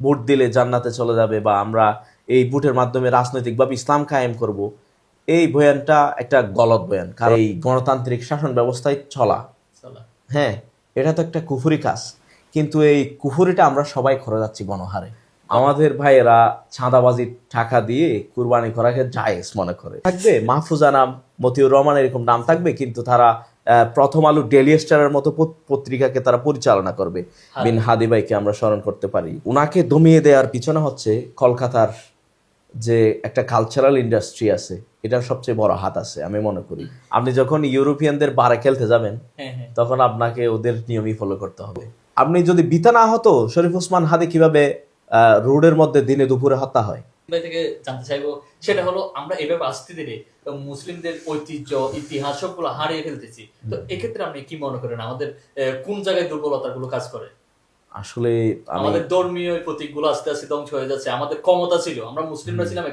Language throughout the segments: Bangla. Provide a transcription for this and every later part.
ভোট দিলে জান্নাতে চলে যাবে বা আমরা এই ভোটের মাধ্যমে রাজনৈতিকভাবে ইসলাম কায়েম করব, এই বয়ানটা একটা গলত বয়ান। কারণ এই গণতান্ত্রিক শাসন ব্যবস্থায় চলা, হ্যাঁ, এটা তো একটা কুফুরি কাজ, কিন্তু এই কুফুরিটা আমরা সবাই করে যাচ্ছি গণহারে। আমাদের ভাইয়েরা চাঁদাবাজির টাকা দিয়ে কুরবানি করাকে জায়েজ মনে করে থাকবে, মাহফুজা নাম, মতিউর রহমান এরকম নাম থাকবে, কিন্তু তারা প্রথম আলো, ডেইলি স্টারের মতো পত্রিকাকে তারা পরিচালনা করবে। বিন হাদি ভাইকে আমরা স্মরণ করতে পারি। উনাকে দমিয়ে দেওয়ার পিছনে হচ্ছে কলকাতার যে একটা কালচারাল ইন্ডাস্ট্রি আছে, এটার সবচেয়ে বড় হাত আছে আমি মনে করি। আপনি যখন ইউরোপিয়ানদের বারে খেলতে যাবেন, তখন আপনাকে ওদের নিয়মই ফলো করতে হবে। আপনি যদি বিতা না হতো, শরীফ ওসমান হাদি কিভাবে রোডের মধ্যে দিনে দুপুরে হত্যা হয়? থেকে জানতে চাইবো সেটা হলো, আমরা এভাবে আসতে দিলে মুসলিমদের ঐতিহ্য, ইতিহাস সবগুলো হারিয়ে ফেলতেছি। তো এক্ষেত্রে আপনি কি মনে করেন আমাদের কোন জায়গায় দুর্বলতাগুলো কাজ করে? আসলে আমাদের ধর্মীয় প্রতীকগুলো আস্তে আস্তে ধ্বংস হয়ে যাচ্ছে। আমাদের ক্ষমতা ছিল, আমরা মুসলিমরা ছিলাম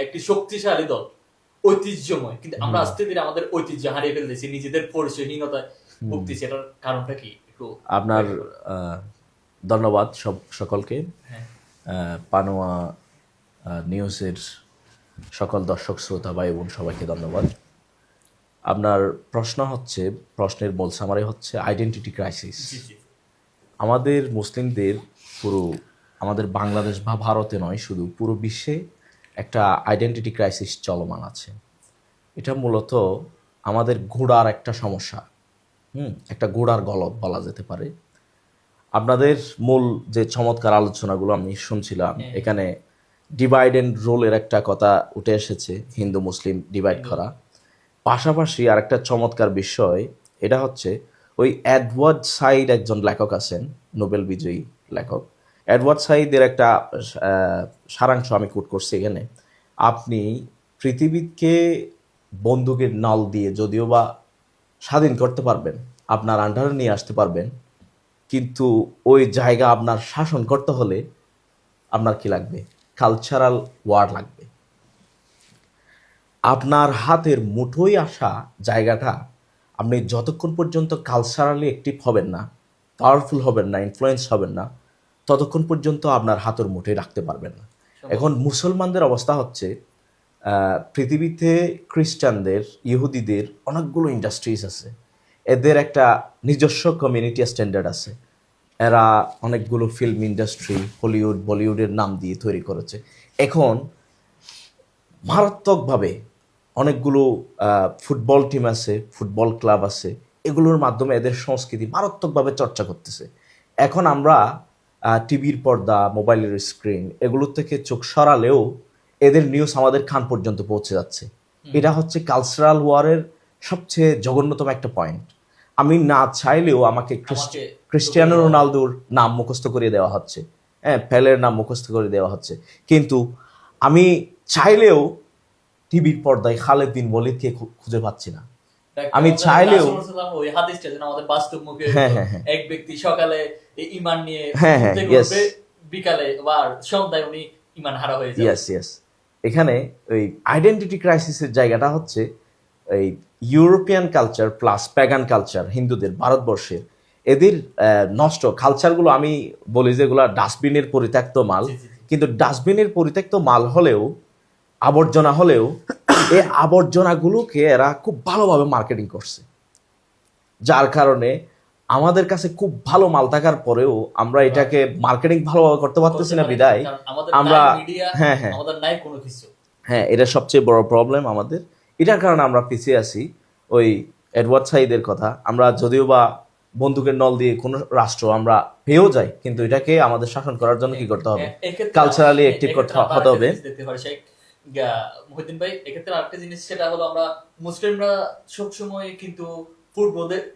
একটি শক্তিশালী দল, ঐতিহ্যময়, কিন্তু আমরা আস্তে ধীরে আমাদের ঐতিহ্য হারিয়ে ফেলতেছি, নিজেদের পরিচয়হীনতায় ভুগতেছি। এটার কারণটা কি একটু? আপনার ধন্যবাদ সকলকে, পানোয়া নিউজের সকল দর্শক শ্রোতা ভাই বোন সবাইকে ধন্যবাদ। আপনার প্রশ্নের মূল সামারি হচ্ছে আইডেন্টিটি ক্রাইসিস। আমাদের মুসলিমদের পুরো আমাদের বাংলাদেশ বা ভারতে নয়, শুধু পুরো বিশ্বে একটা আইডেন্টিটি ক্রাইসিস চলমান আছে। এটা মূলত আমাদের গোড়ার একটা সমস্যা, একটা গোড়ার গলত বলা যেতে পারে। আপনাদের মূল যে চমৎকার আলোচনাগুলো আমি শুনছিলাম, এখানে ডিভাইড অ্যান্ড রোলের একটা কথা উঠে এসেছে, হিন্দু মুসলিম ডিভাইড করা। পাশাপাশি আর একটা চমৎকার বিষয়, এটা হচ্ছে ওই এডওয়ার্ড সাইড একজন লেখক আছেন, নোবেল বিজয়ী লেখক। এডওয়ার্ড সাইদের একটা সারাংশ আমি কোট করছি এখানে। আপনি পৃথিবীকে বন্দুকের নল দিয়ে যদিও বা স্বাধীন করতে পারবেন, আপনার আন্ডারে নিয়ে আসতে পারবেন, কিন্তু ওই জায়গা আপনার শাসন করতে হলে আপনার কি লাগবে? কালচারাল ওয়ার লাগবে। আপনার হাতের মুঠোয় আসা জায়গাটা আপনি যতক্ষণ পর্যন্ত কালচারালি অ্যাক্টিভ হবেন না, পাওয়ারফুল হবেন না, ইনফ্লুয়েন্স হবেন না, ততক্ষণ পর্যন্ত আপনার হাতের মুঠোয় রাখতে পারবেন না। এখন মুসলমানদের অবস্থা হচ্ছে, পৃথিবীতে খ্রিস্টানদের, ইহুদিদের অনেকগুলো ইন্ডাস্ট্রিজ আছে, এদের একটা নিজস্ব কমিউনিটি স্ট্যান্ডার্ড আছে। এরা অনেকগুলো ফিল্ম ইন্ডাস্ট্রি, হলিউড, বলিউডের নাম দিয়ে তৈরি করেছে। এখন মারাত্মকভাবে অনেকগুলো ফুটবল টিম আছে, ফুটবল ক্লাব আছে, এগুলোর মাধ্যমে এদের সংস্কৃতি মারাত্মকভাবে চর্চা করতেছে। এখন আমরা টিভির পর্দা, মোবাইলের স্ক্রিন, এগুলোর থেকে চোখ সরালেও এদের নিউজ আমাদের কান পর্যন্ত পৌঁছে যাচ্ছে। এটা হচ্ছে কালচারাল ওয়ারের সবচেয়ে জঘন্যতম একটা পয়েন্ট। আমি না চাইলেও আমাকে ক্রিস্টিয়ানো রোনালদোর নাম মুখস্থ করিয়ে দেওয়া হচ্ছে, হ্যাঁ, পেলের নাম মুখস্থ করে দেওয়া হচ্ছে, কিন্তু আমি চাইলেও টিভির পর্দায় খালেদ বিন ওয়ালিদকে খুঁজে পাচ্ছি না। আমি চাইলেও ওই হাদিসটা যেন আমাদের বাস্তব মুখে, এক ব্যক্তি সকালে ঈমান নিয়ে বিকালে বা সন্ধ্যায় উনি ঈমান হারা হয়ে যায়। ইয়েস, এখানে ওই আইডেন্টিটি ক্রাইসিসের জায়গাটা হচ্ছে এই European culture plus pagan culture, হিন্দুদের, ভারতবর্ষের, এদের নষ্ট কালচারগুলো আমি বলি যেগুলো ডাস্টবিনের পরিত্যক্ত মাল, কিন্তু ডাস্টবিনের পরিত্যক্ত মাল হলেও, আবর্জনা হলেও, এই আবর্জনাগুলোকে এরা খুব ভালোভাবে মার্কেটিং করছে, যার কারণে আমাদের কাছে খুব ভালো মাল থাকার পরেও আমরা এটাকে মার্কেটিং ভালোভাবে করতে পারতেছি না, বিদায় আমরা এটা সবচেয়ে বড় প্রবলেম আমাদের। এটার কারণে আমরা পিছিয়ে আছি। ওই এডওয়ার্ড সাইদের কথা, আমরা যদিও বা বন্দুকের নল দিয়ে কোনো রাষ্ট্র আমরা পেয়েও যাই, কিন্তু এটাকে আমাদের শাসন করার জন্য কি করতে হবে? কালচারালি অ্যাক্টিভ হতে হবে। মহিউদ্দিন ভাই, এক্ষেত্রে আরেকটা জিনিস, সেটা হলো আমরা মুসলিমরা সবসময় কিন্তু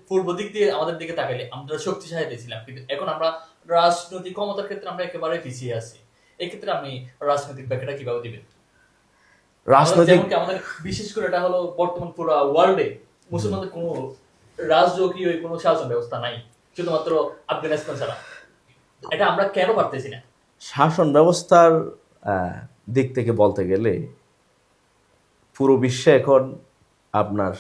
পূর্ব দিক দিয়ে আমাদের দিকে তাকাইলে আমরা শক্তিশালী ছিলাম, কিন্তু এখন আমরা রাজনৈতিক ক্ষমতার ক্ষেত্রে আমরা একেবারে পিছিয়ে আছি। এক্ষেত্রে আপনি রাজনৈতিক ব্যাখ্যাটা কিভাবে দিবেন? রাজনৈতিক আমাদের বিশেষ করে এটা হলো বর্তমান পুরো ওয়ার্ল্ডে মুসলমানদের কোনো রাজকীয় কোনো শাসন ব্যবস্থা নাই, শুধুমাত্র আফগানিস্তান ছাড়া। এটা আমরা কেন পারতেছি না? শাসন ব্যবস্থার দিক থেকে বলতে গেলে পুরো বিশ্বে এখন আপনার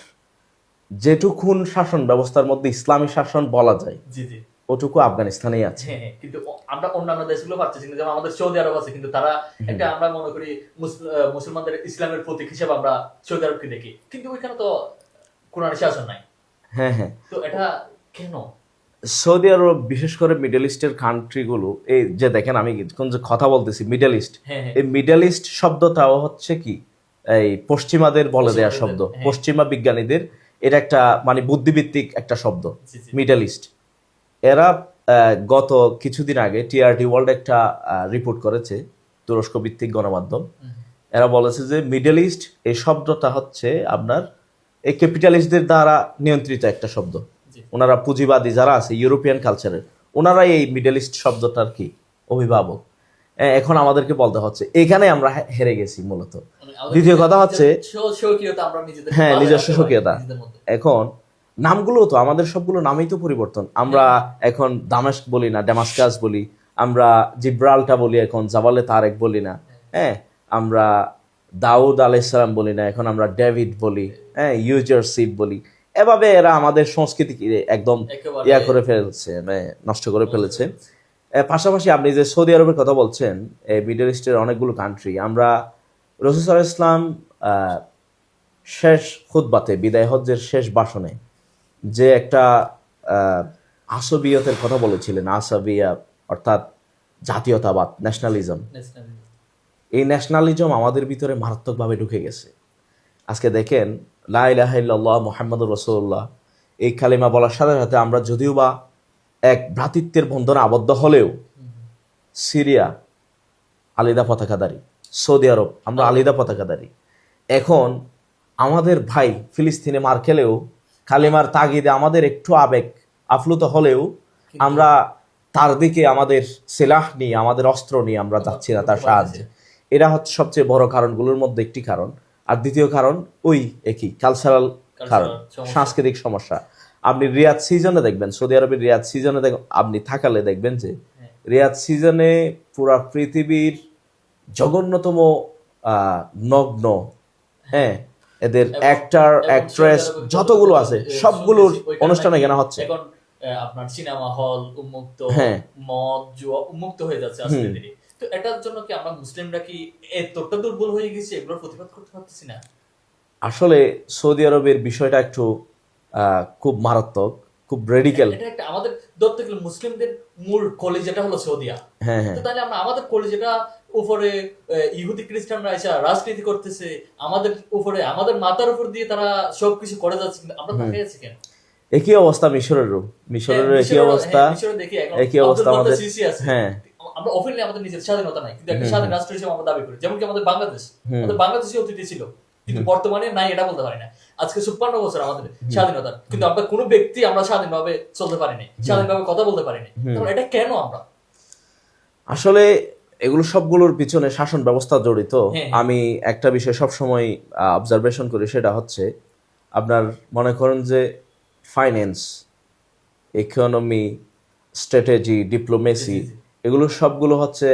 যেটুকুন শাসন ব্যবস্থার মধ্যে ইসলামী শাসন বলা যায়, ওটুকু আফগানিস্তানেই আছে। হ্যাঁ হ্যাঁ, কিন্তু আমরা অন্যান্য দেশগুলো পাচ্ছি না, যেমন আমাদের সৌদি আরব আছে, কিন্তু তারা একটা, আমরা মনে করি মুসলমানদের ইসলামের প্রতীক হিসেবে আমরা সৌদি আরবকে দেখি, কিন্তু ওইখানে তো কোরআন শাসন নাই। হ্যাঁ হ্যাঁ, তো এটা কেন? সৌদি আরব বিশেষ করে মিডল ইস্টের কান্ট্রিগুলো, এই যে দেখেন আমি কোন যে কথা বলতেছি মিডল ইস্ট, হ্যাঁ হ্যাঁ, এই মিডল ইস্ট শব্দটাও হচ্ছে কি এই পশ্চিমাদের বলে দেওয়া পশ্চিমাদের, শব্দ, হ্যাঁ। পশ্চিমা বিজ্ঞানীদের, এটা একটা মানে বুদ্ধিভিত্তিক একটা শব্দ জি, জি। Middle east. এরা গত কিছুদিন আগে টিআরটি ওয়ার্ল্ড একটা রিপোর্ট করেছে, তুরস্ক ভিত্তিক গণমাধ্যম। এরা বলেছে যে মিডল ইস্ট এই শব্দটা হচ্ছে আপনার এই ক্যাপিটালিস্টদের দ্বারা নিয়ন্ত্রিত একটা শব্দ। জি। ওনারা পুঁজিবাদী যারা আছে ইউরোপিয়ান কালচারের, ওনারাই এই মিডল ইস্ট শব্দটার কি অভিভাবক। এখন আমাদেরকে বলতে হচ্ছে এখানে আমরা হেরে গেছি মূলত। মানে আমাদের দ্বিতীয় কথা হচ্ছে স্বকীয়তা, আমরা নিজেদের হ্যাঁ, ভালো নিজস্ব রাখতে পারি স্বকীয়তা। নিজেদের মধ্যে। এখন নামগুলো তো আমাদের সবগুলো নামই তো পরিবর্তন। আমরা এখন দামেস্ক বলি না, ড্যামাস্কাস বলি, আমরা জিব্রাল্টা বলি, এখন জাবালে তারেক বলি না, হ্যাঁ, আমরা দাউদ আলাইহিসসালাম বলি না, এখন আমরা ডেভিড বলি, হ্যাঁ, ইউজারশিপ বলি। এভাবে এরা আমাদের সংস্কৃতিকে একদম একেবারে ইয়া করে ফেলছে, মানে নষ্ট করে ফেলেছে। পাশাপাশি আপনি যে সৌদি আরবের কথা বলছেন, এই মিডল ইস্টের অনেকগুলো কান্ট্রি, আমরা রাসূল সাল্লাল্লাহু আলাইহি ওয়াসাল্লাম শেষ খুতবাতে, বিদায় হজ্জের শেষ ভাষণে যে একটা আসবিয়তের কথা বলেছিলেন, আসাবিয়া অর্থাৎ জাতীয়তাবাদ, ন্যাশনালিজম। nationalism। এই ন্যাশনালিজম আমাদের ভিতরে মারাত্মকভাবে ঢুকে গেছে। আজকে দেখেন লা ইলাহা ইল্লাল্লাহ মুহাম্মাদুর রাসূলুল্লাহ, এই কালিমা বলার সাথে সাথে আমরা যদিও বা এক ভ্রাতৃত্বের বন্ধনে আবদ্ধ হলেও সিরিয়া আলিদা পতাকাধারী, সৌদি আরব আমরা আলিদা পতাকাধারী। এখন আমাদের ভাই ফিলিস্তিনে মার খেলেও কালিমার তাগিদে আমাদের একটু আবেগ আপ্লুত হলেও আমরা তার দিকে আমাদের সিলাহ নিয়ে, আমাদের অস্ত্র নিয়ে আমরা যাচ্ছি না তার সাহায্যে। এরা হচ্ছে সবচেয়ে বড় কারণগুলোর মধ্যে একটি কারণ। আর দ্বিতীয় কারণ ওই একই কালচারাল কারণ, সমস্যা। সাংস্কৃতিক সমস্যা। আপনি রিয়াদ সিজনে দেখবেন, সৌদি আরবের রিয়াদ সিজনে আপনি থাকালে দেখবেন যে রিয়াদ সিজনে পুরা পৃথিবীর জঘন্যতম নগ্ন, হ্যাঁ, এদের অ্যাক্টর অ্যাক্ট্রেস যতগুলো আছে সবগুলোর অনুষ্ঠান এখানে হচ্ছে। এখন আপনার সিনেমা হল উন্মুক্ত, হ্যাঁ। মদ জুয়া উন্মুক্ত হয়ে যাচ্ছে আস্তে ধীরে। তো এটার জন্য কি আমরা মুসলিমরা কি এতটা দুর্বল হয়ে গেছি, এগুলোর প্রতিবাদ করতে পারতেছি না? আসলে সৌদি আরবের বিষয়টা একটু খুব মারাত্মক, খুব রেডিক্যাল। এটা একটা আমাদের ধরতে গেলে মুসলিমদের মূল কলেজটা হলো সৌদিয়া। হ্যাঁ হ্যাঁ, তো তাহলে আমরা আমাদের কলেজটা উপরে ইহুদি খ্রিস্টানরা এসে রাজনীতি করতেছে, আমাদের উপরে, আমাদের মাথার উপর দিয়ে তারা সবকিছু করে যাচ্ছে, কিন্তু আমরা তাকিয়ে আছি কেন? একই অবস্থা মিশরেরও, মিশরেরও একই অবস্থা, একই অবস্থা আমাদের। হ্যাঁ, আমরা অফিসিয়ালি আমাদের নিজের স্বাধীনতা নাই, কিন্তু একটা স্বাধীন রাষ্ট্র হিসেবে আমরা দাবি করি। যেমন কি আমাদের বাংলাদেশ, আমাদের বাংলাদেশই অতীতে ছিল, কিন্তু বর্তমানে নাই এটা বলতে পারি না। আজকে ৫৬ বছর আমাদের স্বাধীনতা, কিন্তু আমরা কোনো ব্যক্তি আমরা স্বাধীনভাবে চলতে পারিনি, স্বাধীনভাবে কথা বলতে পারিনি। তাহলে এটা কেন? আমরা আসলে এগুলো সবগুলোর পিছনে শাসন ব্যবস্থা জড়িত। হ্যাঁ। আমি একটা বিষয় সবসময় অবজারভেশন করি, সেটা হচ্ছে আপনার মনে করেন যে ফাইন্যান্স, ইকোনমি, স্ট্র্যাটেজি, ডিপ্লোমেসি, এগুলো সবগুলো হচ্ছে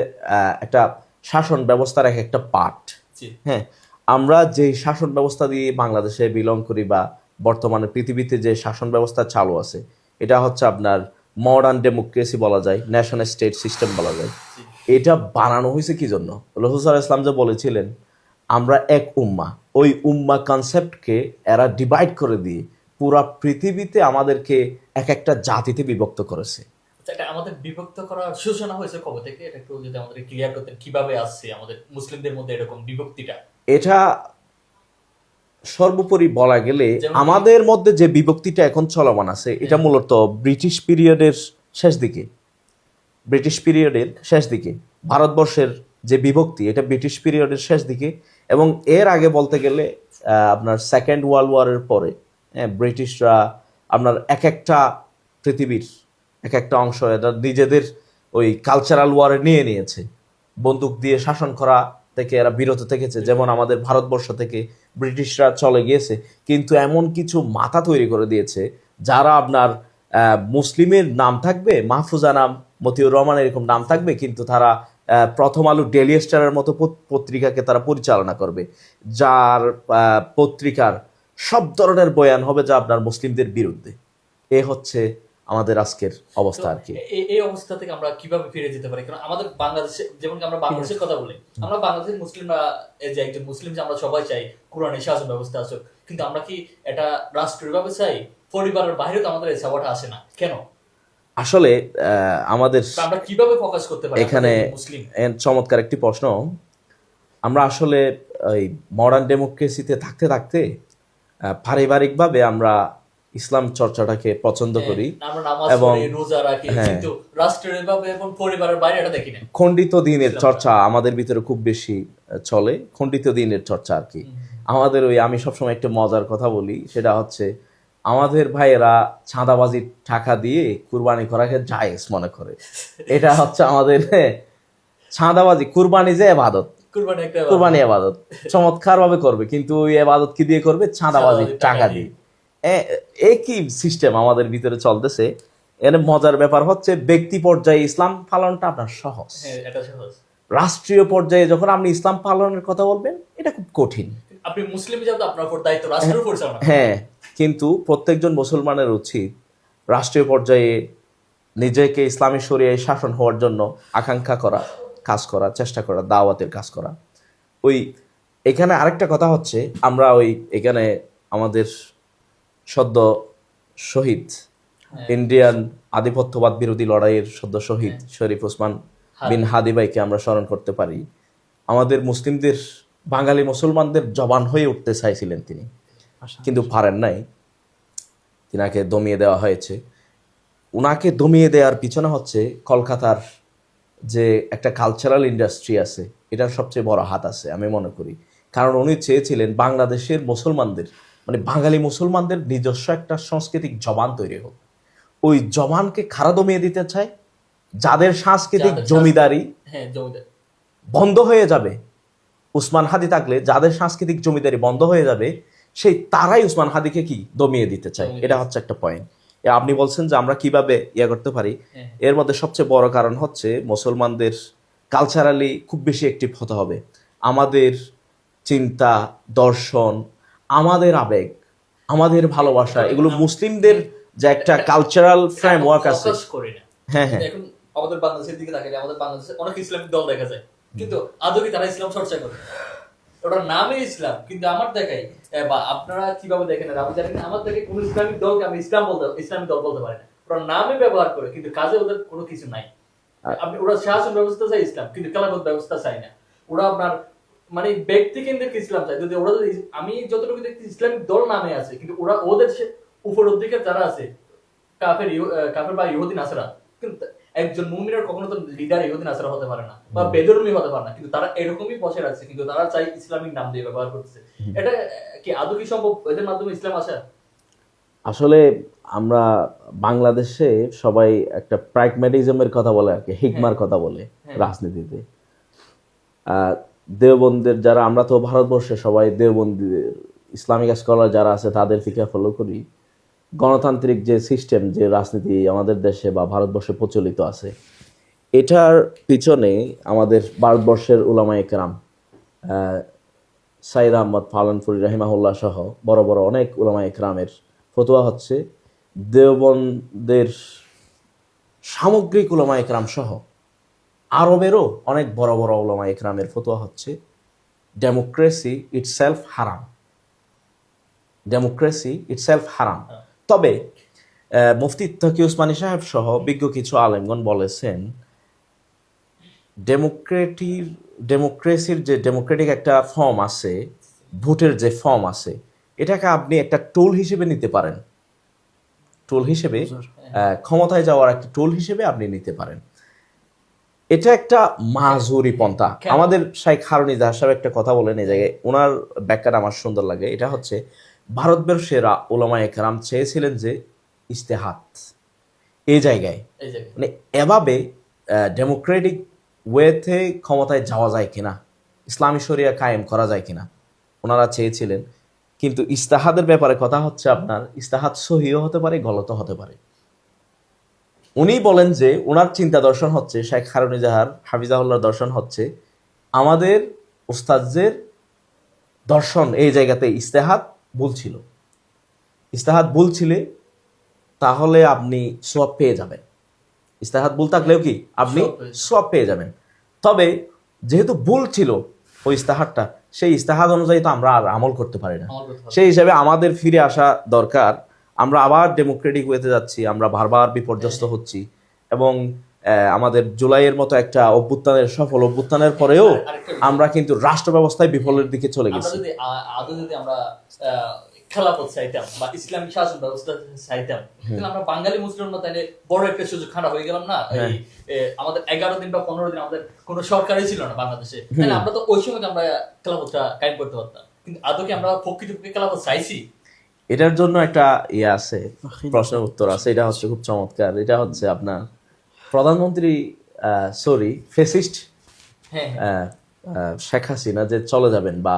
একটা শাসন ব্যবস্থার এক একটা পার্ট। জি। হ্যাঁ, আমরা যে শাসন ব্যবস্থা দিয়ে বাংলাদেশে বিলং করি বা বর্তমানে পৃথিবীতে যে শাসন ব্যবস্থা চালু আছে, এটা হচ্ছে আপনার মডার্ন ডেমোক্রেসি বলা যায়, ন্যাশন স্টেট সিস্টেম বলা যায়। এটা বানানো হয়েছে কি জন্য? রাসূল সাল্লাল্লাহু আলাইহি ওয়াসাল্লাম যে বলেছিলেন আমরা এক উম্মাহ, ওই উম্মাহ কনসেপ্টকে এরা ডিভাইড করে দিয়ে পুরা পৃথিবীতে আমাদেরকে এক একটা জাতিতে বিভক্ত করেছে। এটা আমাদের বিভক্ত করার সূচনা হয়েছে কবে থেকে? এটা একটু যদি আমাদের ক্লিয়ার করতেন, কিভাবে আসছে আমাদের মুসলিমদের মধ্যে এরকম বিভক্তিটা? এটা সর্বোপরি বলা গেলে আমাদের মধ্যে যে বিভক্তিটা এখন চলমান আছে, এটা মূলত ব্রিটিশ পিরিয়ডের শেষ দিকে, ব্রিটিশ পিরিয়ডের শেষ দিকে ভারতবর্ষের যে বিভক্তি, এটা ব্রিটিশ পিরিয়ডের শেষ দিকে। এবং এর আগে বলতে গেলে আপনার সেকেন্ড ওয়ার্ল্ড ওয়ারের পরে ব্রিটিশরা আপনার এক একটা পৃথিবীর এক একটা অংশ এটা নিজেদের ওই কালচারাল ওয়ারে নিয়ে নিয়েছে, বন্দুক দিয়ে শাসন করা থেকে এরা বিরত থেকেছে। যেমন আমাদের ভারতবর্ষ থেকে ব্রিটিশরা চলে গিয়েছে, কিন্তু এমন কিছু মাথা তৈরি করে দিয়েছে যারা আপনার মুসলিমের নাম থাকবে, মাহফুজা নাম, মতিউর রহমান এরকম নাম থাকবে, কিন্তু তারা প্রথম আলো, ডেইলি স্টারের মতো পত্রিকাকে তারা পরিচালনা করবে, যার পত্রিকার সব ধরনের বয়ান হবে যা আপনার মুসলিমদের বিরুদ্ধে। এ হচ্ছে আমাদের আজকের অবস্থা আর কি। এই অবস্থা থেকে আমরা কিভাবে ফিরে যেতে পারি? কারণ আমাদের বাংলাদেশে, যেমন আমরা বাংলাদেশের কথা বলি, আমরা বাংলাদেশের মুসলিমরা, এই যে একজন মুসলিম যে আমরা সবাই চাই কোরআনের শাসন ব্যবস্থা আসুক, কিন্তু আমরা কি এটা রাষ্ট্রীয় ভাবে চাই? পরিবারের বাইরে তো আমাদের এই চাওয়াটা আসে না কেন? আসলে আমাদের আমরা কিভাবে ফোকাস করতে পারি এখানে মুসলিম? চমৎকার একটি প্রশ্ন। আমরা আসলে ওই মডার্ন ডেমোক্রেসিতে থাকতে থাকতে পারিবারিকভাবে আমরা ইসলাম চর্চাটাকে পছন্দ করি আমরা নামাজ এবং পড়ি, রোজা রাখি, কিন্তু রাষ্ট্রীয় ভাবে এবং পরিবারের বাইরে এটা দেখি না। খণ্ডিত দিনের চর্চা আমাদের ভিতরে খুব বেশি চলে, খণ্ডিত দিনের চর্চা আর কি। আমাদের ওই, আমি সবসময় একটা মজার কথা বলি, সেটা হচ্ছে আমাদের ভাইয়েরা চাঁদাবাজির টাকা দিয়ে কুরবানি করাকে জায়েজ মনে করে। এটা হচ্ছে আমাদের চাঁদাবাজি, কুরবানি যে ইবাদত, কুরবানি ইবাদত চমৎকার ভাবে করবে, কিন্তু ওই ইবাদত কি দিয়ে করবে? চাঁদাবাজির টাকা দিয়ে। একই সিস্টেম আমাদের ভিতরে চলতেছে। এর মজার ব্যাপার হচ্ছে ব্যক্তি পর্যায়ে ইসলাম পালনটা আপনার সহজ, রাষ্ট্রীয় পর্যায়ে যখন আপনি ইসলাম পালনের কথা বলবেন এটা খুব কঠিন। আপনি মুসলিম হিসেবে আপনার উপর দায়িত্ব, রাষ্ট্রের উপর চাও না। হ্যাঁ, কিন্তু প্রত্যেকজন মুসলমানের উচিত রাষ্ট্রীয় পর্যায়ে নিজেকে ইসলামী শরিয়ায় শাসন হওয়ার জন্য আকাঙ্ক্ষা করা, কাজ করা, চেষ্টা করা, দাওয়াতের কাজ করা। ওই এখানে আরেকটা কথা হচ্ছে, আমরা ওই এখানে আমাদের সদ্য শহীদ ইন্ডিয়ান আধিপত্যবাদ বিরোধী লড়াইয়ের সদ্য শহীদ শরীফ ওসমান বিন হাদি ভাইকে আমরা স্মরণ করতে পারি। আমাদের মুসলিমদের, বাঙালি মুসলমানদের জবান হয়ে উঠতে চাইছিলেন তিনি, কিন্তু পারেন নাই, তিনাকে দমিয়ে দেওয়া হয়েছে। উনাকে দমিয়ে দেওয়ার পিছনে হচ্ছে কলকাতার যে একটা কালচারাল ইন্ডাস্ট্রি আছে, এটার সবচেয়ে বড় হাত আছে আমি মনে করি। কারণ উনি চেয়েছিলেন বাংলাদেশের মুসলমানদের, মানে বাঙালি মুসলমানদের নিজস্ব একটা সাংস্কৃতিক জবান তৈরি হোক। ওই জবানকে খাড়া দমিয়ে দিতে চায়। যাদের সাংস্কৃতিক জমিদারি বন্ধ হয়ে যাবে, উসমান হাদি থাকলে যাদের সাংস্কৃতিক জমিদারি বন্ধ হয়ে যাবে, সেই তারাই উসমান হাদিকে কি দমিয়ে দিতে চায়। এটা হচ্ছে একটা পয়েন্ট। আপনি বলছেন যে আমরা কিভাবে করতে পারি, এর মধ্যে সবচেয়ে বড় কারণ হচ্ছে মুসলমানদের কালচারালি খুব বেশি অ্যাক্টিভ হতে হবে। আমাদের চিন্তা, দর্শন, আমাদের আবেগ, আমাদের ভালোবাসা, এগুলো মুসলিমদের যে একটা কালচারাল ফ্রেমওয়ার্ক আছে। হ্যাঁ হ্যাঁ, এখন আমাদের বাংলাদেশের দিকে তাকালে আমাদের বাংলাদেশে অনেক ইসলামিক দল দেখা যায়, কিন্তু আদৌ কি তারা ইসলাম চর্চা করে? ওটার নামই ইসলাম, কিন্তু আমার দেখাই, বা আপনারা কিভাবে দেখেন আমি জানি না, আমার দেখে কোন ইসলামিক দলকে আমি ইসলামিক দল বলতে পারি না। ওরা নামে ব্যবহার করে, কিন্তু কাজে ওদের কোনো কিছু নাই। আপনি ওরা শাসন ব্যবস্থা চাই ইসলাম, কিন্তু খেলাফত ব্যবস্থা চাই না। ওরা আপনার মানে ব্যক্তি কেন্দ্রিক ইসলাম চাই। যদি ওরা, আমি যতটুকু দেখছি ইসলামিক দল নামে আছে, কিন্তু ওরা ওদের উপর দিকে যারা আছে কাফের বা ইহুদি নাসরা, কিন্তু একজন মুমিনের কখনো তো লিডার ইহুদি নাসরা হতে পারে না, বা বেদরমি হতে পারে না, কিন্তু তারা এরকমই বসে রাখছে, কিন্তু তারা চাই ইসলামিক নাম দিয়ে ব্যবহার করতেছে। এটা কি আদৌ কি সম্ভব এদের মাধ্যমে ইসলাম আসা? আসলে আমরা বাংলাদেশে সবাই একটা প্র্যাগম্যাটিজমের কথা বলে আর কি, হিকমার কথা বলে রাজনীতিতে। দেওবন্দের যারা, আমরা তো ভারতবর্ষে সবাই দেওবন্দিদের ইসলামিক স্কলার যারা আছে তাদের ফিকা ফলো করি। গণতান্ত্রিক যে সিস্টেম, যে রাজনীতি আমাদের দেশে বা ভারতবর্ষে প্রচলিত আছে, এটার পিছনে আমাদের ভারতবর্ষের উলামায়ে কেরাম, সাইদ আহমদ পালনপুরি রাহিমাহুল্লাহ সহ বড় বড় অনেক উলামায়ে কেরামের ফতোয়া হচ্ছে, দেওবন্দের সামগ্রিক উলামায়ে কেরাম সহ আরবেরও অনেক বড় বড় উলামায়ে কেরামের ফতোয়া হচ্ছে ডেমোক্রেসি ইটসেলফ হারাম, ডেমোক্রেসি ইটসেলফ হারাম। তবে মুফতি তকি উসমানী সাহেব সহ বিজ্ঞ কিছু আলেমগণ বলেছেন, ডেমোক্রেসির যে ডেমোক্রেটিক একটা ফর্ম আছে, ভোটের যে ফর্ম আছে, এটাকে আপনি একটা টুল হিসেবে নিতে পারেন, টুল হিসেবে ক্ষমতায় যাওয়ার একটা টুল হিসেবে আপনি নিতে পারেন। এটা একটা মাজুরি পন্থা। আমাদের শাইখ হারুন ইজাহার সাহেব একটা কথা বলেন এই জায়গায়, ওনার ব্যাখ্যাটা আমার সুন্দর লাগে। এটা হচ্ছে, ভারতবর্ষের উলামায়ে কেরাম চেয়েছিলেন যে ইস্তেহাদ এই জায়গায়, মানে এভাবে ডেমোক্রেটিক ওয়েতে ক্ষমতায় যাওয়া যায় কিনা, ইসলামী শরিয়া কায়েম করা যায় কিনা, ওনারা চেয়েছিলেন। কিন্তু ইস্তেহাদের ব্যাপারে কথা হচ্ছে, আপনার ইস্তেহাদ সহিও হতে পারে, গলত হতে পারে। উনি বলেন যে ওনার চিন্তা দর্শন হচ্ছে, শেখ হারুন ইজাহার হাফিজাহুল্লাহ দর্শন হচ্ছে, আমাদের উস্তাদের দর্শন এই জায়গাতে ইস্তেহাদ ভুল ছিল। ইস্তেহাদ ভুল ছিলে তাহলে আপনি সোয়াব পেয়ে যাবেন। ইস্তেহাদ ভুল থাকলেও কি আপনি সোয়াব পেয়ে যাবেন। তবে যেহেতু ভুল ছিল ওই ইস্তেহাদটা, সেই ইস্তেহাদ অনুযায়ী তো আমরা আর আমল করতে পারি না। সেই হিসাবে আমাদের ফিরে আসা দরকার। আমরা আবার ডেমোক্রেটিক ওয়েতে যাচ্ছি, আমরা বারবার বিপর্যস্ত হচ্ছি, এবং আমাদের জুলাইয়ের মতো একটা অভ্যুত্থানের সফল অভ্যুত্থানের পরেও আমরা কিন্তু রাষ্ট্র ব্যবস্থায় বিফলের দিকে চলে গেছি। যদি আমরা খেলাফত চাইতাম বা ইসলামিক শাসন ব্যবস্থা চাইতাম, তাহলে আমরা বাঙালি মুসলিমরা তাহলে বড় একটা সুযোগ খারাপ হয়ে গেলাম না। আমাদের 11 দিন বা 15 দিন আমাদের কোনো সরকারই ছিল না বাংলাদেশে, তাহলে আমরা তো ওই সময় আমরা খেলাফতটা কায়েম করতে পারতাম। কিন্তু আদৌ কি আমরা প্রকৃতপক্ষে খেলাফত চাইছি? এটার জন্য একটা আছে, প্রশ্নের উত্তর আছে। এটা হচ্ছে খুব চমৎকার। এটা হচ্ছে আপনার প্রধানমন্ত্রী ফেসিস্ট শেখ হাসিনা যে চলে যাবেন বা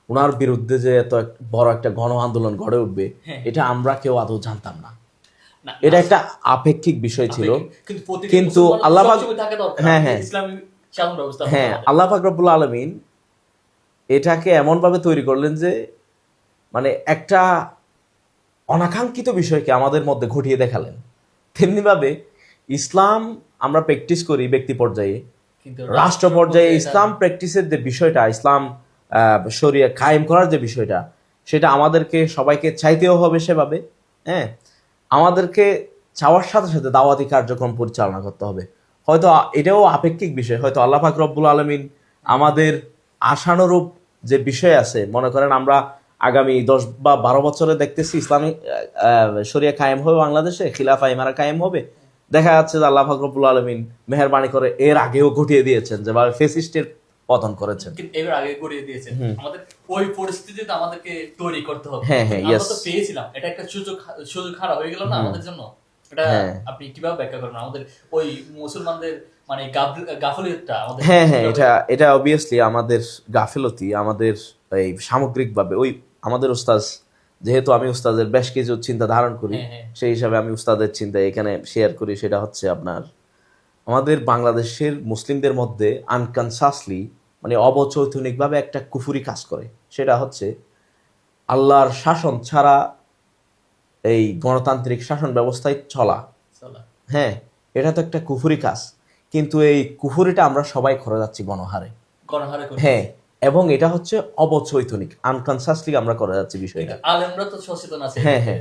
ওনার বিরুদ্ধে যে এত বড় একটা গণ আন্দোলন গড়ে উঠবে, এটা আমরা কেউ আদৌ জানতাম না। এটা একটা আপেক্ষিক বিষয় ছিল, কিন্তু আল্লাহ পাক আল্লাহ পাক রব্বুল আলামিন এটাকে এমন ভাবে তৈরি করলেন যে মানে একটা অনাকাঙ্ক্ষিত বিষয়কে আমাদের মধ্যে ঘটিয়ে দেখালেন। তেমনি ভাবে ইসলাম আমরা প্র্যাকটিস করি ব্যক্তি পর্যায়ে, রাষ্ট্র পর্যায়ে ইসলাম প্র্যাকটিসের যে বিষয়টা, ইসলাম শরিয়া কায়েম করার যে বিষয়টা, সেটা আমাদেরকে সবাইকে চাইতেও হবে সেভাবে। হ্যাঁ, আমাদেরকে চাওয়ার সাথে সাথে দাওয়াতি কার্যক্রম পরিচালনা করতে হবে। হয়তো এটাও আপেক্ষিক বিষয়, হয়তো আল্লাহ পাক রব্বুল আলামিন আমাদের আশানুরূপ যে বিষয় আছে, মনে করেন আমরা আগামী 10 বা 12 বছরে দেখতেছি ইসলামিক শরিয়া কায়েম হবে বাংলাদেশে, খিলাফা ইমারা কায়েম হবে। দেখা যাচ্ছে যে আল্লাহ পাক রব্বুল আলামিন মেহেরবানি করে এর আগেও ঘটিয়ে দিয়েছেন, যেভাবে ফেসিস্টের পতন করেছেন, এর আগে ঘটিয়ে দিয়েছেন। আমাদের ওই পরিস্থিতিতে আমাদেরকে তৈরি করতে হবে। আমরা তো পেয়েছিলাম, এটা একটা সুযোগ খারাপ হয়ে গেল না আমাদের জন্য। এটা আপনি কিভাবে ব্যাখ্যা করবেন আমাদের ওই মুসলমানদের মানে গাফিলতিটা? আমাদের এটা অবভিয়াসলি আমাদের গাফিলতি, আমাদের এই সামগ্রিকভাবে ওই আমাদের উস্তাদ, যেহেতু আমি উস্তাদের বেশ কিছু চিন্তা ধারণ করি, সেই হিসাবে আমি উস্তাদের চিন্তা এখানে শেয়ার করি। সেটা হচ্ছে আপনার আমাদের বাংলাদেশের মুসলিমদের মধ্যে আনকনসাসলি মানে অবচৈতনিকভাবে একটা কুফুরি কাজ করে। সেটা হচ্ছে আল্লাহর শাসন ছাড়া এই গণতান্ত্রিক শাসন ব্যবস্থায় চলা। হ্যাঁ, এটা তো একটা কুফুরি কাজ, কিন্তু এই কুফুরিটা আমরা সবাই করে যাচ্ছি গণহারে। হ্যাঁ, এবং এটা হচ্ছে অবচৈতনিক, আনকনসাসলি আমরা করে যাচ্ছি বিষয়টা। আলেমরা তো সচেতন আছে,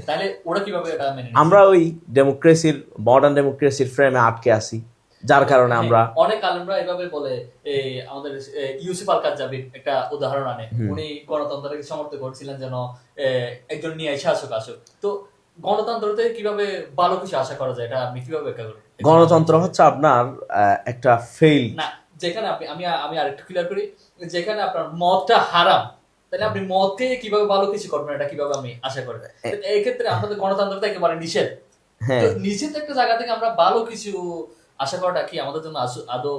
তাহলে ওরা কিভাবে এটা মেনে নিচ্ছে? আমরা ওই ডেমোক্রেসির, মডার্ন ডেমোক্রেসির ফ্রেমে আটকে আছি, যার কারণে আমরা অনেক আলেমরা এভাবে বলে। আমাদের ইউসুফ আল কাজ্জাবী একটা উদাহরণ আনে, উনি গণতন্ত্রকে সমর্থন করছিলেন যেন একজন ন্যায় শাসক আসুক। তো গণতন্ত্রতে কিভাবে ভালো কিছু আশা করা যায়, এটা আপনি কিভাবে ব্যাখ্যা করেন? গণতন্ত্র হচ্ছে আপনার একটা ফেইল না, যেখানে আমি আরেকটু ক্লিয়ার করি, যেখানে আপনার মদটা হারাম, তাহলে আপনি মদ খেয়ে কিভাবে ভালো কিছু করবেন, এটা কিভাবে আমি আশা করি? এই ক্ষেত্রে আমাদের গণতন্ত্রটা একেবারে নিষেধ। নিষেধ একটা জায়গা থেকে আমরা ভালো কিছু আশা করাটা কি আমাদের জন্য আদৌ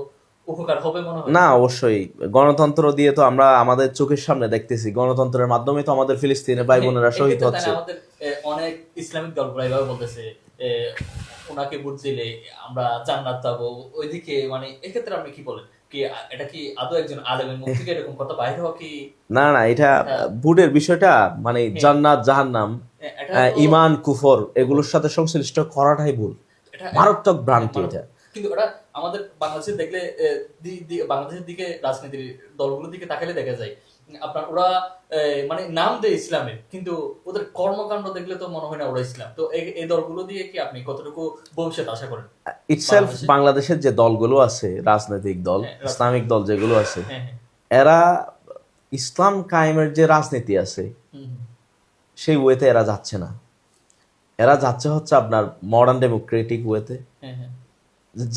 উপকার হবে মনে হয়? না, অবশ্যই। গণতন্ত্র দিয়ে তো আমরা আমাদের চোখের সামনে দেখতেছি, গণতন্ত্রের মাধ্যমে তো আমাদের ফিলিস্তিনের ভাই বোনেরা শহীদ হচ্ছে। আমাদের অনেক ইসলামিক দলগুলো এভাবে বলতেছে ওনাকে ভোট দিলে আমরা জান্নাত পাবো ওইদিকে। মানে এক্ষেত্রে আপনি কি বলেন, কি এটা কি আদৌ একজন আলেমের মুখ থেকে এরকম কথা বাইরে হওয়া কি? না, এটা ভোটের বিষয়টা মানে জান্নাত জাহান্নাম, ঈমান কুফর এগুলোর সাথে সংশ্লিষ্ট করাটাই ভুল, মারাত্মক ভ্রান্তি এটা। কিন্তু ওটা আমাদের বাংলাদেশের দেখলে, বাংলাদেশের দিকে রাজনীতির দলগুলোর দিকে তাকালে দেখা যায় আপনার ওরা মানে নাম দেয় ইসলামের, কিন্তু ওদের কর্মকাণ্ড দেখলে তো মনে হয় না ওরা ইসলাম। তো এই দলগুলো দিয়ে কি আপনি কতটুকু ভবিষ্যৎ আশা করেন? ইটসেলফ বাংলাদেশের যে দলগুলো আছে, রাজনৈতিক দল, ইসলামিক দল যেগুলো আছে, এরা ইসলাম কায়েমের যে রাজনীতি আছে সেই ওয়েতে এরা যাচ্ছে না। এরা যাচ্ছে হচ্ছে আপনার মডার্ন ডেমোক্রেটিক ওয়েতে।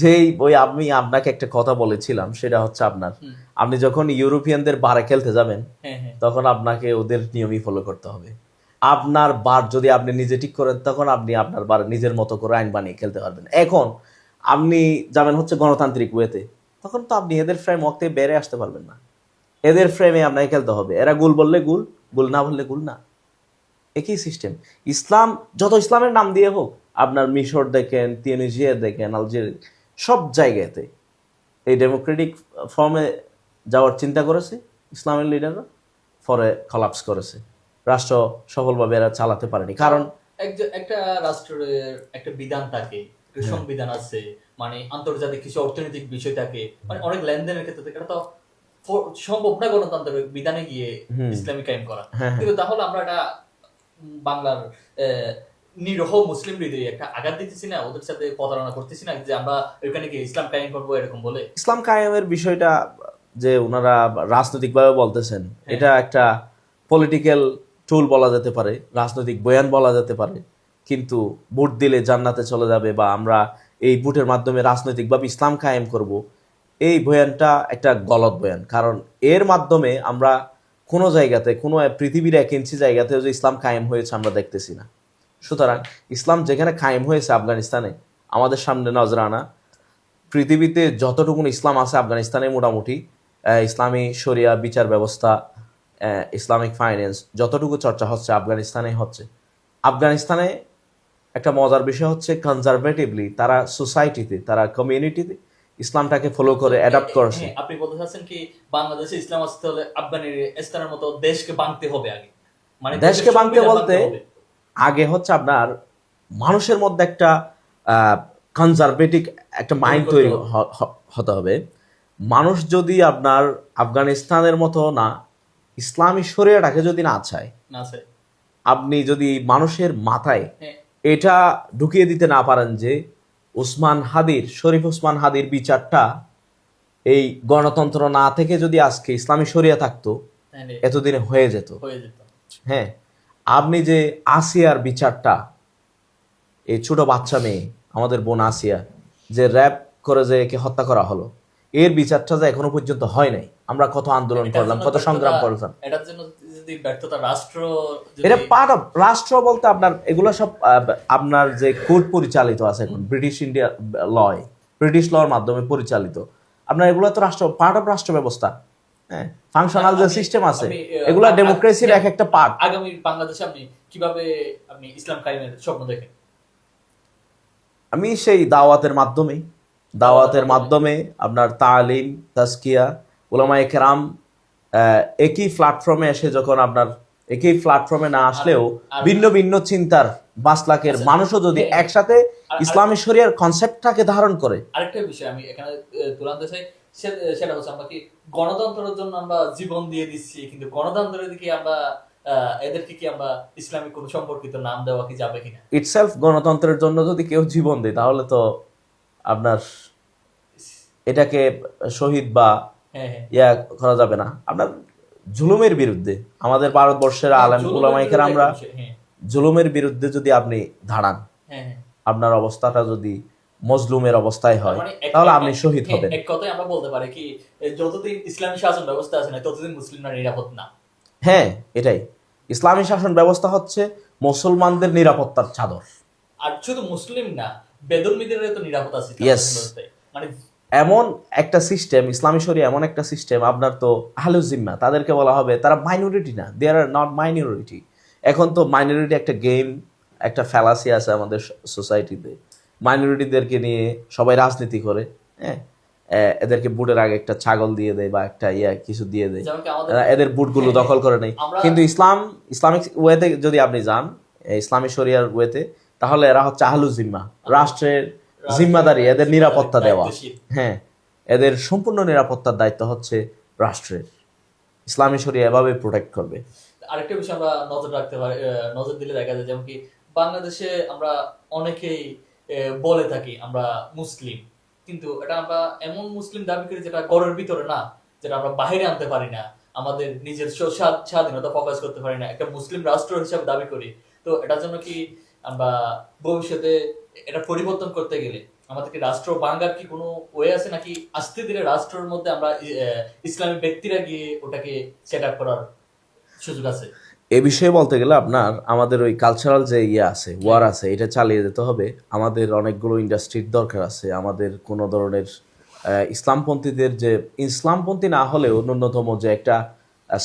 যেই ওই আমি আপনাকে একটা কথা বলেছিলাম, সেটা হচ্ছে আপনার আপনি যখন ইউরোপিয়ানদের বারে খেলতে যাবেন, তখন আপনাকে ওদের নিয়মই ফলো করতে হবে। আপনার বার যদি আপনি নিজে ঠিক করেন, তখন আপনি আপনার বার নিজের মতো করে আইন বানিয়ে খেলতে পারবেন। এখন আপনি যাবেন হচ্ছে গণতান্ত্রিক ওয়েতে, তখন তো আপনি এদের ফ্রেম ওয়ার্ক থেকে বেড়ে আসতে পারবেন না। এদের ফ্রেমে আপনাকে খেলতে হবে। এরা গুল বললে গুল, গুল না বললে গুল না, একই সিস্টেম। ইসলাম যত ইসলামের নাম দিয়ে হোক, আপনার মিশর দেখেন, তিউনিসিয়া দেখেন, আলজেরিয়া, সব জায়গাতে এই ডেমোক্রেটিক ফর্মে যাওয়ার চিন্তা করেছে ইসলামের লিডাররা, পরে কলাপস করেছে। রাষ্ট্র সফলভাবে এরা চালাতে পারেনি, কারণ একটা রাষ্ট্রের একটা বিধান থাকে, একটা সংবিধান আছে, মানে আন্তর্জাতিক কিছু অর্থনৈতিক বিষয় থাকে, মানে অনেক লেনদেনের ক্ষেত্রে থাকে। এটা তো সম্ভব না গণতান্ত্রিক বিধানে গিয়ে ইসলামিক কায়েম করা। কিন্তু তাহলে আমরা এটা বাংলার নিরহ মুসলিম হৃদয়ে একটা আঘাত দিতেছি না, ওদের সাথে প্রতারণা করতেছি না যে আমরা ওইখানে গিয়ে ইসলাম কায়েম করবো এরকম বলে? ইসলাম কায়েমের বিষয়টা যে ওনারা রাজনৈতিকভাবে বলতেছেন, এটা একটা পলিটিক্যাল টুল বলা যেতে পারে, রাজনৈতিক বয়ান বলা যেতে পারে। কিন্তু ভোট দিলে জান্নাতে চলে যাবে বা আমরা এই ভোটের মাধ্যমে রাজনৈতিকভাবে ইসলাম কায়েম করব, এই বয়ানটা একটা গলত বয়ান। কারণ এর মাধ্যমে আমরা কোনো জায়গাতে, কোনো পৃথিবীর 1 ইঞ্চি জায়গাতেও যে ইসলাম কায়েম হয়েছে আমরা দেখতেছি না। সুতরাং ইসলাম যেখানে কায়েম হয়েছে আফগানিস্তানে, আমাদের সামনে নজরানা পৃথিবীতে যতটুকুন ইসলাম আছে আফগানিস্তানে মোটামুটি ইসলামী শরিয়া বিচার ব্যবস্থা, ইসলামিক ফাইন্যান্স যতটুকু চর্চা হচ্ছে আফগানিস্তানে হচ্ছে। আফগানিস্তানে একটা মজার বিষয় হচ্ছে কনজারভেটিভলি তারা সোসাইটিতে, তারা কমিউনিটিতে ইসলামটাকে ফলো করে অ্যাডাপ্ট করছে। আপনি বলতে চাচ্ছেন কি বাংলাদেশে ইসলাম আসতে হলে আফগানিস্তানের মতো দেশকে ভাঙতে হবে আগে? মানে দেশকে ভাঙতে বলতে আগে হচ্ছে আপনার মানুষের মধ্যে একটা কনজারভেটিভ একটা মাইন্ড তৈরি হতে হবে। মানুষ যদি আপনার আফগানিস্তানের মতো না, ইসলামী শরিয়াটাকে যদি না চায়, আপনি যদি মানুষের মাথায় এটা ঢুকিয়ে দিতে না পারেন যে শরীফ ওসমান হাদির বিচারটা এই গণতন্ত্র না থেকে যদি আজকে ইসলামী শরিয়া থাকতো এতদিনে হয়ে যেত। হ্যাঁ, আপনি যে আসিয়ার বিচারটা, এই ছোট বাচ্চা মেয়ে আমাদের বোন আসিয়া যে র্যাপ করে যে একে হত্যা করা হলো, এর বিচারটা যে এখনো পর্যন্ত হয় নাই। আমরা কত আন্দোলন করলাম, কত সংগ্রাম করলাম। এটার জন্য যদি ব্যর্থতা রাষ্ট্র, এটা পার্ট অফ রাষ্ট্র বলতে আপনার এগুলো সব আপনার যে কোর্ট পরিচালিত আছে এখন ব্রিটিশ ইন্ডিয়া লয়, ব্রিটিশ লর মাধ্যমে পরিচালিত। আপনার এগুলো তো রাষ্ট্র, পার্ট অফ রাষ্ট্র ব্যবস্থা। হ্যাঁ, ফাংশনাল যে সিস্টেম আছে এগুলো ডেমোক্রেসির এক একটা পার্ট। আগামী বাংলাদেশে আপনি কিভাবে আপনি ইসলাম কায়েমের স্বপ্ন দেখেন? আমি সেই দাওয়াতের মাধ্যমে আপনার তালিম, তাজকিয়া, উলামায়ে কেরাম একই প্ল্যাটফর্মে এসে যখন আপনার একই প্ল্যাটফর্মে না আসলেও ভিন্ন ভিন্ন চিন্তার 5 লাখের মানুষও যদি একসাথে ইসলামী শরিয়ার কনসেপ্টটাকে ধারণ করে। আরেকটা বিষয় আমি এখানে তুলে আনতে চাই, সেটা হচ্ছে আমরা কি গণতন্ত্রের জন্য আমরা জীবন দিয়ে দিচ্ছি, কিন্তু গণতন্ত্রের দিকে আমরা এদেরকে কি আমরা ইসলামিক কোন সম্পর্কিত নাম দেওয়া কি যাবে কিনা? ইটসেলফ গণতন্ত্রের জন্য যদি কেউ জীবন দেয় তাহলে তো আপনার এটাকে শহীদ বা ইয়া করা যাবে না। আপনার জুলুমের বিরুদ্ধে আমাদের ভারতবর্ষের আলেম উলামায়ে কেরামরা জুলুমের বিরুদ্ধে যদি আপনি দাঁড়ান, আপনার অবস্থাটা যদি মজলুমের অবস্থায় হয় তাহলে আপনি শহীদ হবেন। এক কথায় আমরা বলতে পারি কি যতদিন ইসলামী শাসন ব্যবস্থা আছে না ততদিন মুসলিমরা নিরাপদ না। হ্যাঁ, এটাই ইসলামী শাসন ব্যবস্থা হচ্ছে মুসলমানদের নিরাপত্তার চাদর। আর শুধু মুসলিম না, বেদুইনদের তো নিরাপদ আছে। মানে এমন একটা সিস্টেম, ইসলামী শরিয়া এমন একটা সিস্টেম, আপনার তো আহলুজ জিম্মা তাদেরকে বলা হবে তারা মাইনরিটি না, দে আর নট মাইনরিটি। এখন তো মাইনরিটি একটা গেম, একটা ফ্যালাসি আছে আমাদের সোসাইটিতে। মাইনরিটিদেরকে নিয়ে সবাই রাজনীতি করে। হ্যাঁ, এদেরকে বুটের আগে একটা ছাগল দিয়ে দেয় বা একটা কিছু দিয়ে দেয়, এদের বুটগুলো দখল করে নেয়। কিন্তু ইসলামিক ওয়েতে যদি আপনি যান, ইসলামী শরিয়ার ওয়েতে, তাহলে এরা হচ্ছে আহলুজ জিম্মা, রাষ্ট্রের জিম্মাদারি, এদের নিরাপত্তা দেওয়া। হ্যাঁ, এদের সম্পূর্ণ নিরাপত্তার দায়িত্ব হচ্ছে রাষ্ট্রের। ইসলামী শরিয়া এভাবে প্রোটেক্ট করবে। আরেকটা বিষয় আমরা নজর দিলে দেখা যায়, যেমন কি বাংলাদেশে আমরা অনেকেই বলে থাকি আমরা মুসলিম, কিন্তু এটা আমরা এমন মুসলিম দাবি করি যেটা ঘরের ভিতরে না, যেটা আমরা বাইরে আনতে পারি না, আমাদের নিজের স্বাধীনতা প্রকাশ করতে পারি না, একটা মুসলিম রাষ্ট্র হিসাবে দাবি করি। তো এটার জন্য কি আমরা ভবিষ্যতে এটা পরিবর্তন করতে গেলে আমাদেরকে রাষ্ট্র ভাঙার কি কোনো ওয়ে আছে, নাকি আস্তে ধীরে রাষ্ট্রের মধ্যে আমরা ইসলামী ব্যক্তিরা গিয়ে ওটাকে সেট আপ করার সুযোগ আছে? এ বিষয়ে বলতে গেলে আপনার আমাদের ওই কালচারাল যে আছে, ওয়ার আছে, এটা চালিয়ে যেতে হবে। আমাদের অনেকগুলো ইন্ডাস্ট্রির দরকার আছে। আমাদের কোনো ধরনের ইসলামপন্থীদের, যে ইসলামপন্থী না হলেও ন্যূনতম যে একটা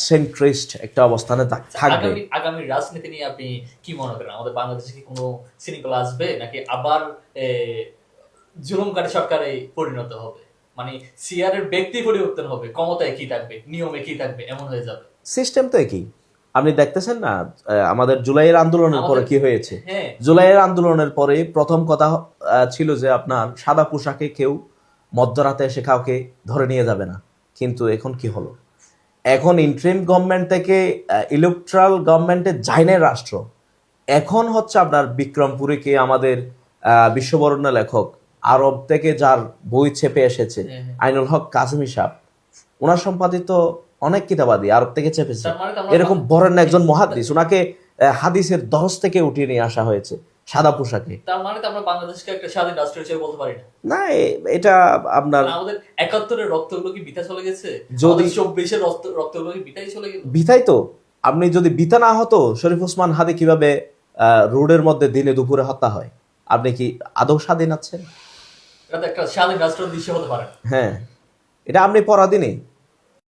সেন্ট্রিস্ট একটা অবস্থানে থাকবে। আগামী রাজনীতি নিয়ে আপনি কি মনে করেন? আমাদের বাংলাদেশে কি কোনো শৃঙ্খলা আসবে, নাকি আবার জুলুমকারী সরকারে পরিণত হবে? মানে সিআরের ব্যক্তি পরিবর্তন হবে, ক্ষমতা একই থাকবে, নিয়ম একই থাকবে, এমন হয়ে যাবে? সিস্টেম তো একই, আপনি দেখতেছেন না আমাদের জুলাইয়ের আন্দোলনের পরে আমাদের- কি হয়েছে? হ্যাঁ জুলাইয়ের আন্দোলনের পরে প্রথম কথা ছিল যে আপনার সাদা পোশাকে কেউ মধ্যরাতে এসে কাউকে ধরে নিয়ে যাবে না, কিন্তু এখন কি হলো? এখন ইন্টারিম গভর্নমেন্ট থেকে ইলেকট্রাল গভর্নমেন্টে যায়নি রাষ্ট্র। এখন হচ্ছে আপনার বিক্রমপুরীকে আমাদের বিশ্ববরণ্য লেখক আরব থেকে যার বই ছেপে এসেছে হ্যাঁ। আইনুল হক কাজেমি সাহেব, ওনার সম্পাদিত অনেক কিতাবাদি আরব থেকে চেপেছে। তার মানে তো আমরা- এরকম বরেণ্য একজন মহাদ্দিস, ওনাকে হাদিসের দরজ থেকে উঠিয়ে নিয়ে আসা হয়েছে সাদা পোশাকে। তার মানে তো আমরা বাংলাদেশকে একটা স্বাধীন রাষ্ট্র হিসেবে বলতে পারি না। না এটা আপনার আমাদের 71-এর রক্তগুলো কি বিতা চলে গেছে? যদি- 24-এর রক্তগুলো কি বিতাই চলে গেল? বিথাই তো, আপনি যদি বিতা না হতো শরীফ ওসমান হাদি কিভাবে রোডের মধ্যে দিনে দুপুরে হত্যা হয়? আপনি কি আদৌ স্বাধীন আছেন? এটা তো একটা স্বাধীন রাষ্ট্র দৃশ্য হতে পারে না। হ্যাঁ, এটা আপনি পরাধীনই।